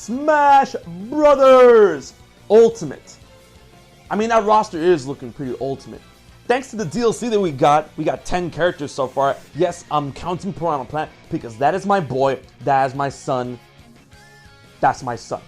Smash Brothers Ultimate. I mean, that roster is looking pretty ultimate. Thanks to the DLC that we got 10 characters so far. Yes, I'm counting Piranha Plant because that is my boy, that is my son. That's my son.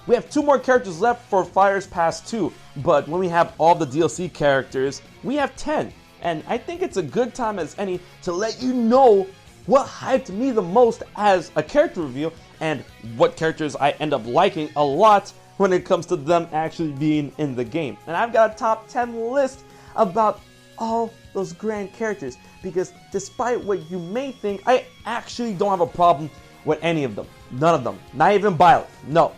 We have 2 more characters left for Fire's Pass 2, but when we have all the DLC characters, we have 10. And I think it's a good time as any to let you know what hyped me the most as a character review and what characters I end up liking a lot when it comes to them actually being in the game. And I've got a top 10 list about all those grand characters because despite what you may think, I actually don't have a problem with any of them. None of them. Not even Byleth. No.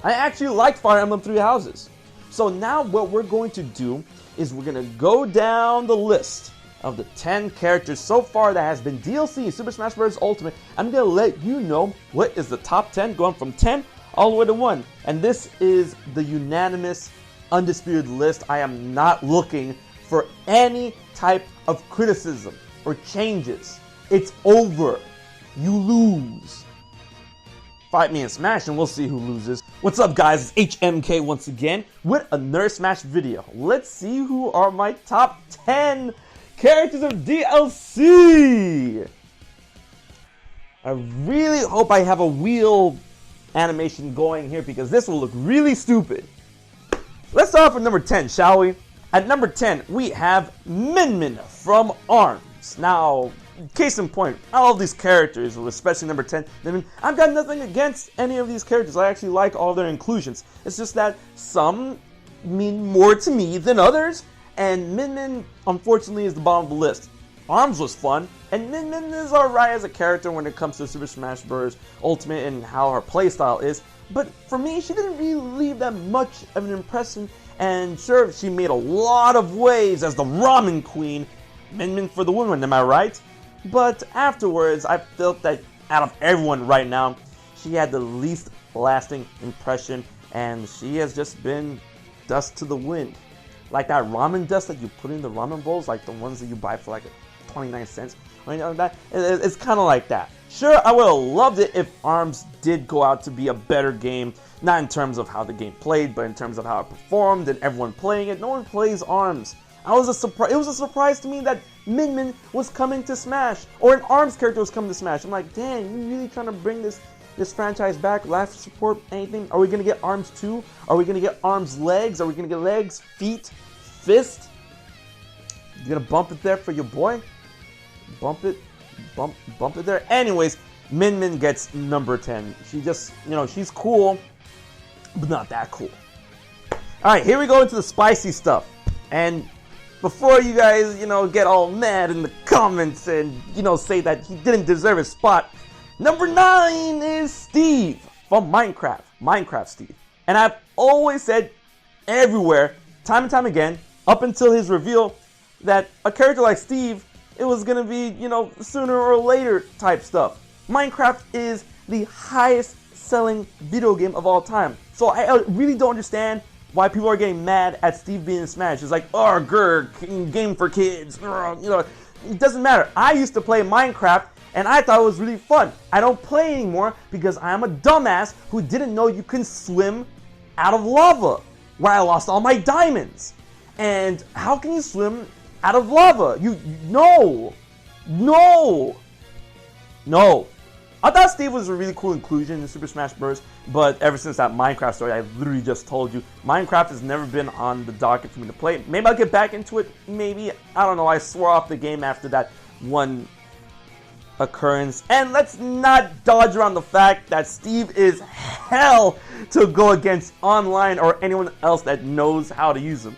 I actually like Fire Emblem Three Houses. So now what we're going to do is we're going to go down the list of the 10 characters so far that has been DLC in Super Smash Bros. Ultimate. I'm going to let you know what is the top 10 going from 10 all the way to 1. And this is the unanimous, undisputed list. I am not looking for any type of criticism or changes. It's over. You lose. Fight me in Smash and we'll see who loses. What's up guys, it's HMK once again with another Smash video. Let's see who are my top 10 characters of DLC. I really hope I have a wheel animation going here because this will look really stupid. Let's start off with number 10, shall we? At number 10, we have Min Min from ARMS. Now, case in point, all of these characters, especially number 10, Min Min, I've got nothing against any of these characters. I actually like all their inclusions. It's just that some mean more to me than others, and Min Min, unfortunately, is the bottom of the list. ARMS was fun, and Min Min is alright as a character when it comes to Super Smash Bros. Ultimate and how her playstyle is, but for me, she didn't really leave that much of an impression, and sure, she made a lot of waves as the Ramen Queen, Min Min for the women, am I right? But afterwards, I felt that out of everyone right now, she had the least lasting impression, and she has just been dust to the wind. Like that ramen dust that you put in the ramen bowls, like the ones that you buy for like 29 cents. Or anything like that. It's kind of like that. Sure, I would have loved it if ARMS did go out to be a better game. Not in terms of how the game played, but in terms of how it performed and everyone playing it. No one plays ARMS. It was a surprise to me that Min Min was coming to Smash, or an ARMS character was coming to Smash. I'm like, dang, you really trying to bring this franchise back? Life support, anything? Are we gonna get ARMS 2? Are we gonna get ARMS legs? Are we gonna get legs, feet, fist? You gonna bump it there for your boy? Bump it there. Anyways, Min Min gets number 10. She just, she's cool, but not that cool. All right, here we go into the spicy stuff, and before you guys, get all mad in the comments and, say that he didn't deserve his spot, number 9 is Steve from Minecraft Steve. And I've always said everywhere, time and time again, up until his reveal, that a character like Steve, it was gonna be, sooner or later type stuff. Minecraft is the highest selling video game of all time. So I really don't understand why people are getting mad at Steve being in Smash. It's like, oh, grr, game for kids. It doesn't matter. I used to play Minecraft, and I thought it was really fun. I don't play anymore because I am a dumbass who didn't know you can swim out of lava, where I lost all my diamonds. And how can you swim out of lava? No. I thought Steve was a really cool inclusion in Super Smash Bros. But ever since that Minecraft story, I literally just told you, Minecraft has never been on the docket for me to play. Maybe I'll get back into it. Maybe. I don't know. I swore off the game after that one occurrence. And let's not dodge around the fact that Steve is hell to go against online or anyone else that knows how to use him.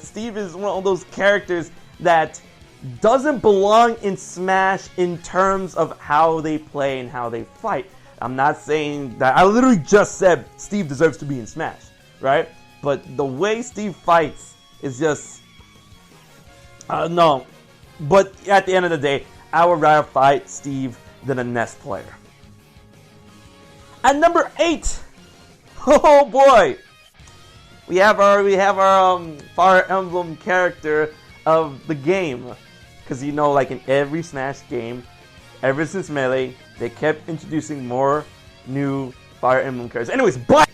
Steve is one of those characters that doesn't belong in Smash in terms of how they play and how they fight. I'm not saying that. I literally just said Steve deserves to be in Smash, right? But the way Steve fights is just, no. But at the end of the day, I would rather fight Steve than a Nest player. At number 8, oh boy, we have our Fire Emblem character of the game. Because like in every Smash game, ever since Melee, they kept introducing more new Fire Emblem characters. Anyways, but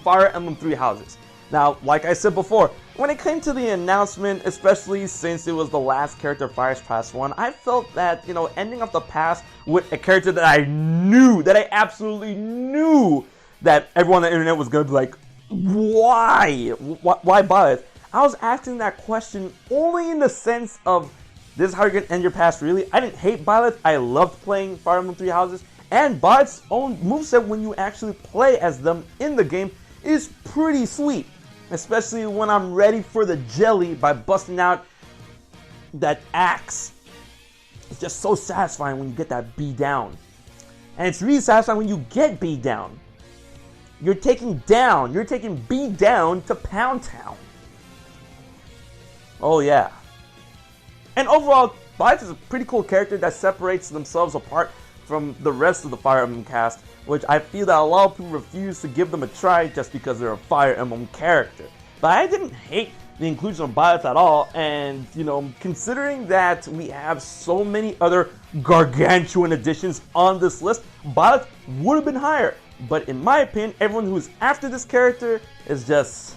Fire Emblem Three Houses. Now, like I said before, when it came to the announcement, especially since it was the last character of Fire's Past 1, I felt that, you know, ending off the past with a character that I knew, that I absolutely knew that everyone on the internet was going to be like, why? Why Byleth? I was asking that question only in the sense of, this is how you're going to end your past, really? I didn't hate Byleth. I loved playing Fire Emblem Three Houses. And Byleth's own moveset, when you actually play as them in the game, is pretty sweet. Especially when I'm ready for the jelly by busting out that axe. It's just so satisfying when you get that B down. And it's really satisfying when you get B down. You're taking B down to Pound Town. Oh yeah. And overall, Byleth is a pretty cool character that separates themselves apart from the rest of the Fire Emblem cast, which I feel that a lot of people refuse to give them a try just because they're a Fire Emblem character. But I didn't hate the inclusion of Byleth at all, and, you know, considering that we have so many other gargantuan additions on this list, Byleth would have been higher. But in my opinion, everyone who is after this character is just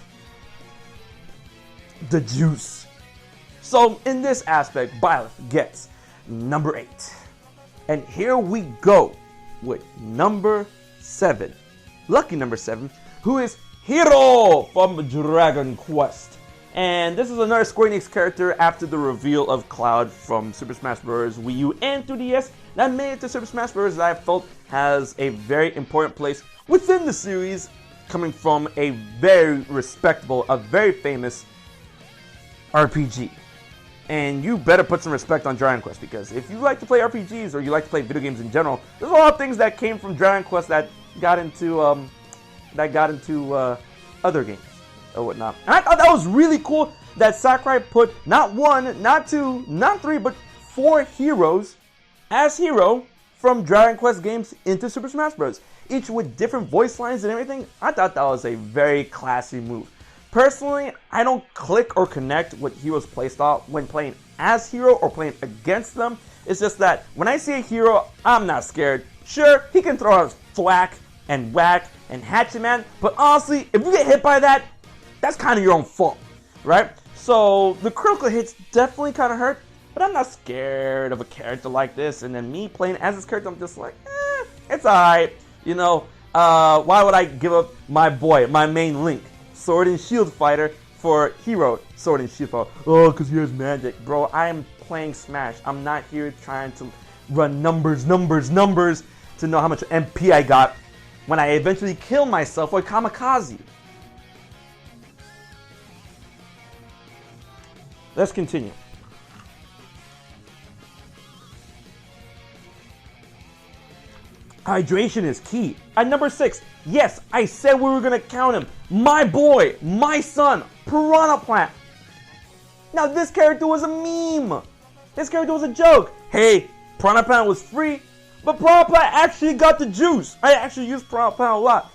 the juice. So in this aspect, Byleth gets number 8. And here we go with number 7. Lucky number 7, who is Hero from Dragon Quest. And this is another Square Enix character after the reveal of Cloud from Super Smash Bros. Wii U and 3DS that made it to Super Smash Bros. That I felt has a very important place within the series, coming from a very respectable, a very famous RPG. And you better put some respect on Dragon Quest, because if you like to play RPGs or you like to play video games in general, there's a lot of things that came from Dragon Quest that got into other games or whatnot. And I thought that was really cool that Sakurai put not 1, not 2, not 3, but 4 heroes as hero from Dragon Quest games into Super Smash Bros. Each with different voice lines and everything. I thought that was a very classy move. Personally, I don't click or connect with Hero's playstyle when playing as Hero or playing against them. It's just that when I see a hero, I'm not scared. Sure, he can throw out thwack and whack and hatchet, but honestly, if you get hit by that, that's kind of your own fault, right? So the critical hits definitely kind of hurt, but I'm not scared of a character like this. And then me playing as this character, I'm just like, it's alright. You know, why would I give up my boy, my main Link, Sword and Shield fighter, for Hero, Sword and Shield fighter? Oh, because he has magic. Bro, I am playing Smash. I'm not here trying to run numbers to know how much MP I got when I eventually kill myself or kamikaze. Let's continue. Hydration is key. At number 6, yes, I said we were going to count him. My boy, my son, Piranha Plant. Now this character was a meme. This character was a joke. Hey, Piranha Plant was free, but Piranha Plant actually got the juice. I actually used Piranha Plant a lot.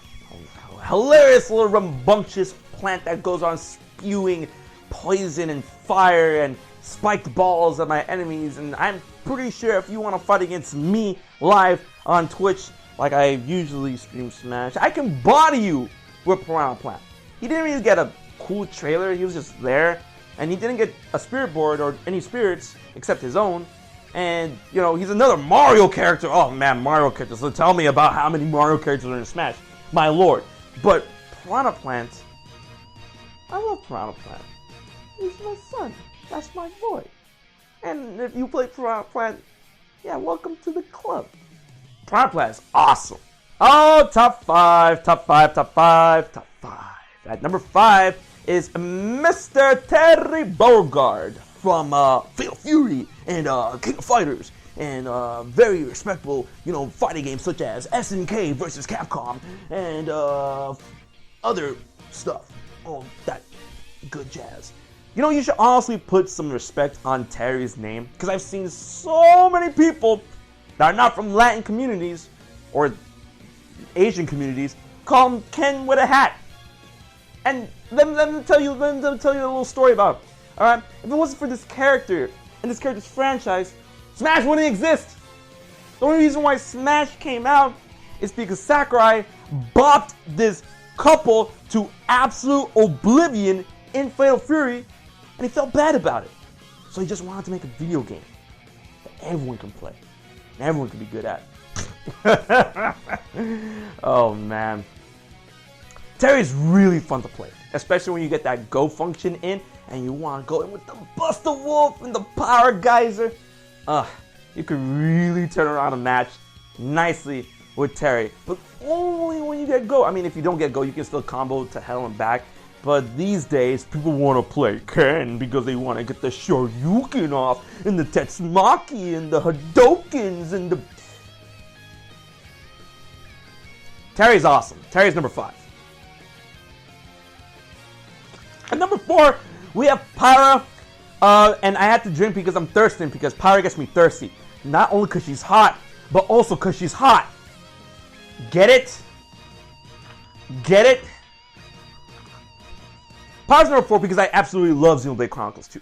Hilarious little rambunctious plant that goes on spewing poison and fire and spiked balls at my enemies. And I'm pretty sure if you want to fight against me live on Twitch, like I usually stream Smash, I can body you with Piranha Plant. He didn't really get a cool trailer, he was just there, and he didn't get a spirit board or any spirits except his own. And, you know, he's another Mario character. Oh man, Mario characters. So tell me about how many Mario characters are in Smash. My lord. But Piranha Plant, I love Piranha Plant. He's my son. That's my boy. And if you play Piranha Plant, yeah, welcome to the club. Piranha Plant is awesome. Oh, top 5. At number 5 is Mr. Terry Bogard from Fatal Fury and King of Fighters and very respectable, you know, fighting games such as SNK versus Capcom and other stuff. Oh, that good jazz. You know, you should honestly put some respect on Terry's name, because I've seen so many people that are not from Latin communities or Asian communities call him Ken with a hat. And let me tell you a little story about it. Alright? If it wasn't for this character and this character's franchise, Smash wouldn't exist. The only reason why Smash came out is because Sakurai bopped this couple to absolute oblivion in Fatal Fury, and he felt bad about it. So he just wanted to make a video game that everyone can play, and everyone can be good at. Oh man. Terry's really fun to play, especially when you get that go function in and you want to go in with the Buster Wolf and the Power Geyser. You can really turn around a match nicely with Terry, but only when you get go. I mean, if you don't get go, you can still combo to hell and back. But these days, people want to play Ken because they want to get the Shoryuken off, and the Tetsumaki, and the Hadokens, and the... Terry's awesome. Terry's number 5. At number 4, we have Pyra. And I had to drink because I'm thirsty, because Pyra gets me thirsty. Not only because she's hot, but also because she's hot. Get it? Get it? Pyra's number 4 because I absolutely love Xenoblade Chronicles 2.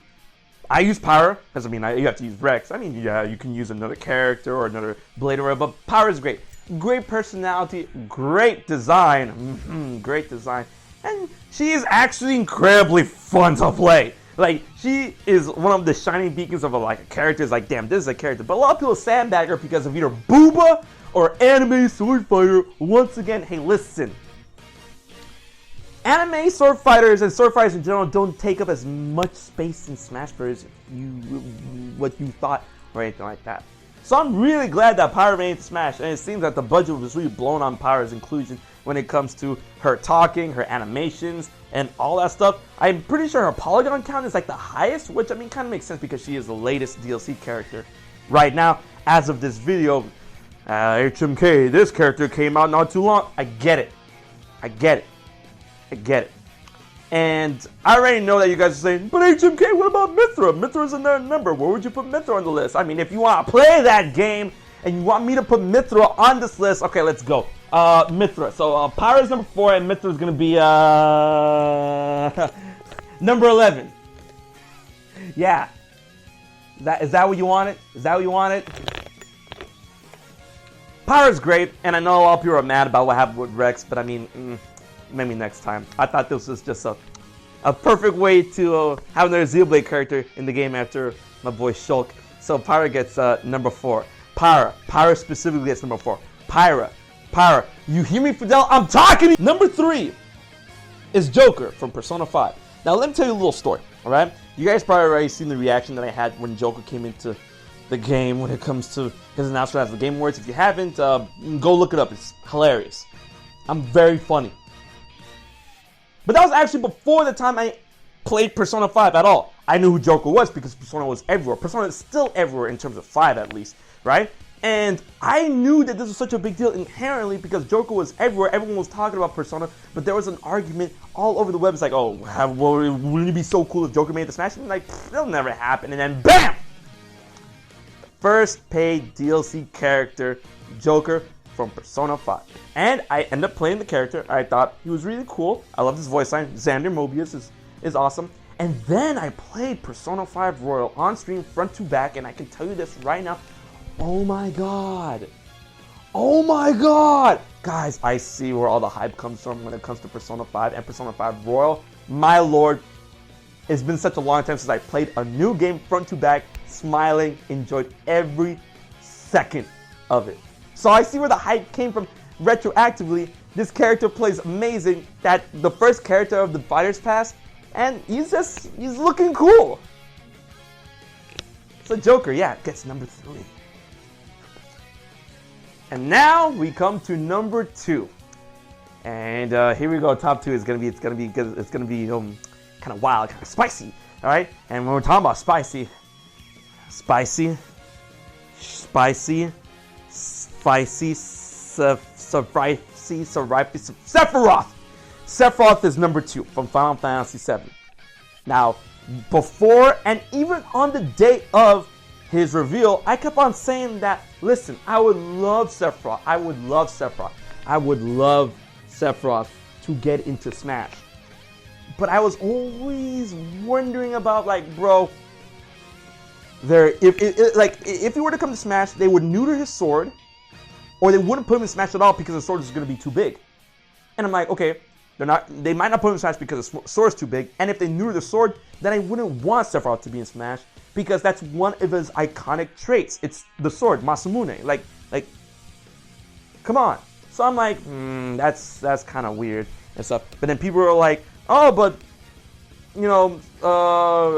I use Pyra, because I mean, you have to use Rex. I mean, yeah, you can use another character or another blade or whatever, but Pyra's great. Great personality, great design, great design. And she is actually incredibly fun to play. Like, she is one of the shining beacons of a character. It's like, damn, this is a character. But a lot of people sandbag her because of either booba or anime sword fighter. Once again, hey, listen. Anime sword fighters and sword fighters in general don't take up as much space in Smash Bros. What you thought or anything like that. So I'm really glad that Pyra made Smash, and it seems that the budget was really blown on Pyra's inclusion when it comes to her talking, her animations, and all that stuff. I'm pretty sure her polygon count is like the highest, which I mean kind of makes sense because she is the latest DLC character right now. As of this video, HMK, this character came out not too long. I get it. I get it. I get it. And I already know that you guys are saying, but HMK, what about Mythra? Mythra's in there number. Where would you put Mythra on the list? I mean, if you want to play that game and you want me to put Mythra on this list, okay, let's go. Mythra. So Pyra's number 4 and Mythra's going to be number 11. Yeah. Is that what you wanted? Is that what you wanted? Pyra's great, and I know a lot of people are mad about what happened with Rex, but I mean, maybe next time. I thought this was just a perfect way to have another Xenoblade character in the game after my boy Shulk. So Pyra gets number 4. Pyra specifically gets number 4. Pyra, you hear me, Fidel? I'm talking to you! Number 3 is Joker from Persona 5. Now let me tell you a little story, alright? You guys probably already seen the reaction that I had when Joker came into the game when it comes to his announcement as the Game Awards. If you haven't, go look it up. It's hilarious. I'm very funny. But that was actually before the time I played Persona 5 at all. I knew who Joker was because Persona was everywhere. Persona is still everywhere in terms of 5 at least, right? And I knew that this was such a big deal inherently because Joker was everywhere. Everyone was talking about Persona, but there was an argument all over the web. It's like, oh, wouldn't it be so cool if Joker made the Smash? And like, it'll never happen. And then BAM! First paid DLC character, Joker from Persona 5. And I ended up playing the character. I thought he was really cool. I love his voice line. Xander Mobius is awesome. And then I played Persona 5 Royal on stream front to back, and I can tell you this right now. Oh my god. Oh my god. Guys, I see where all the hype comes from when it comes to Persona 5 and Persona 5 Royal. My lord, it's been such a long time since I played a new game front to back, smiling, enjoyed every second of it. So I see where the hype came from retroactively. This character plays amazing. That the first character of the Fighter's Pass, and he's looking cool. So Joker, yeah, gets number 3. And now we come to number 2. And here we go. Top 2 is gonna be kind of wild, kind of spicy. All right. And when we're talking about spicy, Sephiroth. Sephiroth is number 2 from Final Fantasy VII. Now, before and even on the day of his reveal, I kept on saying that, listen, I would love Sephiroth. I would love Sephiroth to get into Smash. But I was always wondering about, like, bro, if he were to come to Smash, they would neuter his sword, or they wouldn't put him in Smash at all because the sword is going to be too big. And I'm like, okay, they might not put him in Smash because the sword's too big, and if they knew the sword, then I wouldn't want Sephiroth to be in Smash, because that's one of his iconic traits. It's the sword, Masamune. Like, come on. So I'm like, that's kind of weird and stuff. But then people are like, oh, but you know,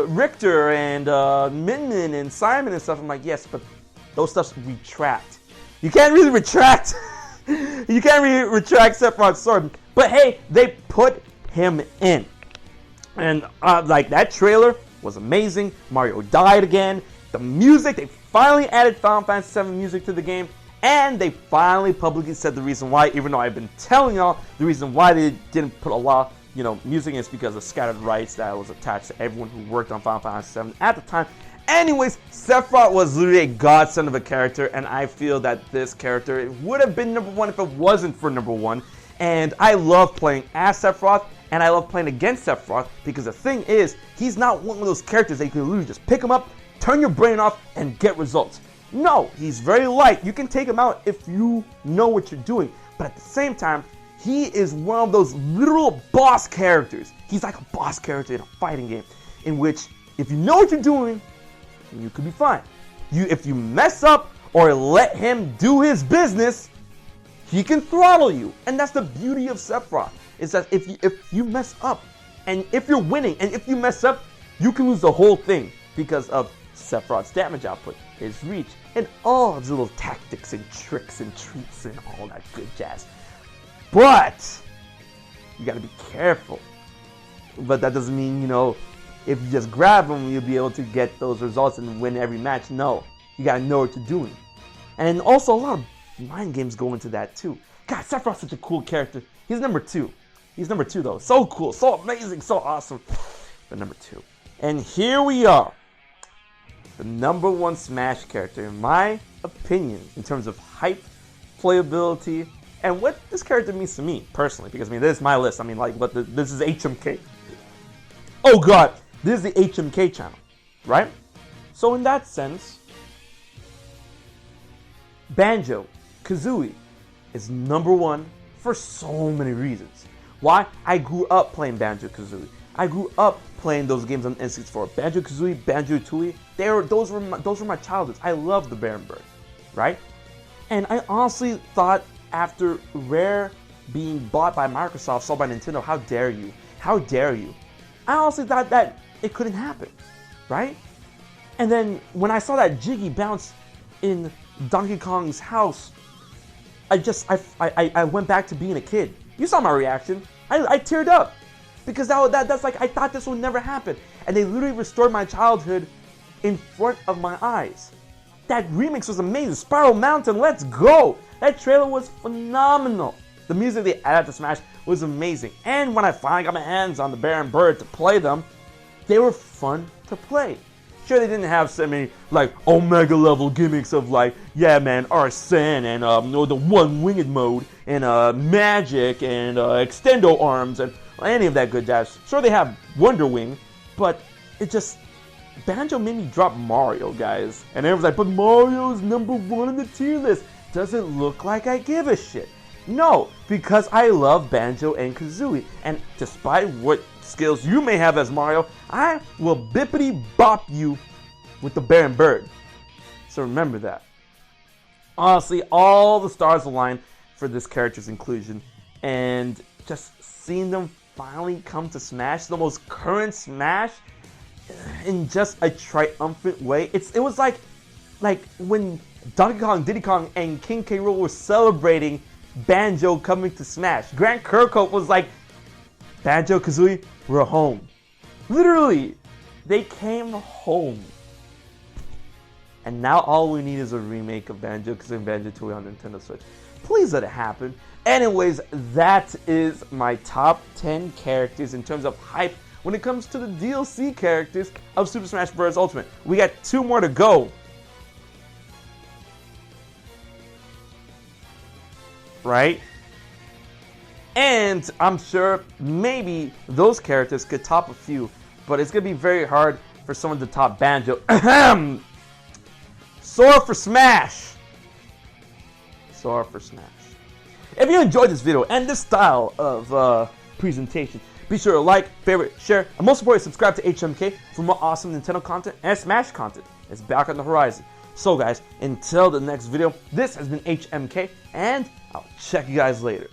Richter and Min and Simon and stuff. I'm like, yes, but those stuff's retract. You can't really retract. You can't really retract Sephiroth's sword. But hey, they put him in. And like, that trailer was amazing. Mario died again. The music, they finally added Final Fantasy VII music to the game. And they finally publicly said the reason why, even though I've been telling y'all the reason why they didn't put a lot, you know, music is because of scattered rights that was attached to everyone who worked on Final Fantasy VII at the time. Anyways, Sephiroth was literally a godsend of a character, and I feel that this character would have been number one if it wasn't for number one. And I love playing as Sephiroth, and I love playing against Sephiroth, because the thing is, he's not one of those characters that you can literally just pick him up, turn your brain off, and get results. No, he's very light. You can take him out if you know what you're doing. But at the same time, he is one of those literal boss characters. He's like a boss character in a fighting game, in which if you know what you're doing, you could be fine. If you mess up or let him do his business, he can throttle you. And that's the beauty of Sephiroth, is that if you mess up, and if you're winning, and if you mess up, you can lose the whole thing because of Sephiroth's damage output, his reach, and all his little tactics and tricks and treats and all that good jazz. But you gotta be careful. But that doesn't mean, you know, if you just grab him, you'll be able to get those results and win every match. No, you gotta know what you're doing. And also, a lot of mind games go into that too. God, Sephiroth's such a cool character. He's number 2. He's number 2 though. So cool, so amazing, so awesome. But number 2. And here we are. The number 1 Smash character, in my opinion, in terms of hype, playability, and what this character means to me personally. Because I mean, this is my list. I mean, like, this is HMK. Oh God, this is the HMK channel, right? So in that sense, BanjoKazooie is number 1 for so many reasons. Why? I grew up playing BanjoKazooie. I grew up playing those games on N64. BanjoKazooie, BanjoTooie, those were my childhoods. I loved the Baron Bird, right? And I honestly thought, after Rare being bought by Microsoft, sold by Nintendo, how dare you? How dare you? I honestly thought that it couldn't happen, right? And then when I saw that Jiggy bounce in Donkey Kong's house, I went back to being a kid. You saw my reaction. I teared up. Because that's like, I thought this would never happen. And they literally restored my childhood in front of my eyes. That remix was amazing. Spiral Mountain, let's go. That trailer was phenomenal. The music they added to Smash was amazing. And when I finally got my hands on the Baron Bird to play them, they were fun to play. Sure, they didn't have so many, like, Omega level gimmicks of, like, yeah, man, Arsene and the one-winged mode and magic and extendo arms and any of that good jazz. Sure, they have Wonder Wing, but it just, Banjo made me drop Mario, guys. And everyone's like, but Mario's number 1 on the tier list. Doesn't look like I give a shit. No, because I love Banjo and Kazooie. And despite what skills you may have as Mario, I will bippity bop you with the Baron Bird. So remember that. Honestly, all the stars aligned for this character's inclusion. And just seeing them finally come to Smash, the most current Smash, in just a triumphant way. It was like when Donkey Kong, Diddy Kong, and King K. Rool were celebrating Banjo coming to Smash. Grant Kirkhope was like, BanjoKazooie, we're home. Literally, they came home. And now all we need is a remake of BanjoKazooie and BanjoTooie on Nintendo Switch. Please let it happen. Anyways, that is my top 10 characters in terms of hype when it comes to the DLC characters of Super Smash Bros. Ultimate. We got 2 more to go. Right? And I'm sure maybe those characters could top a few, but it's going to be very hard for someone to top Banjo. Sora for Smash. Sora for Smash. If you enjoyed this video and this style of presentation, be sure to like, favorite, share, and most importantly, subscribe to HMK for more awesome Nintendo content and Smash content. It's back on the horizon. So guys, until the next video, this has been HMK, and I'll check you guys later.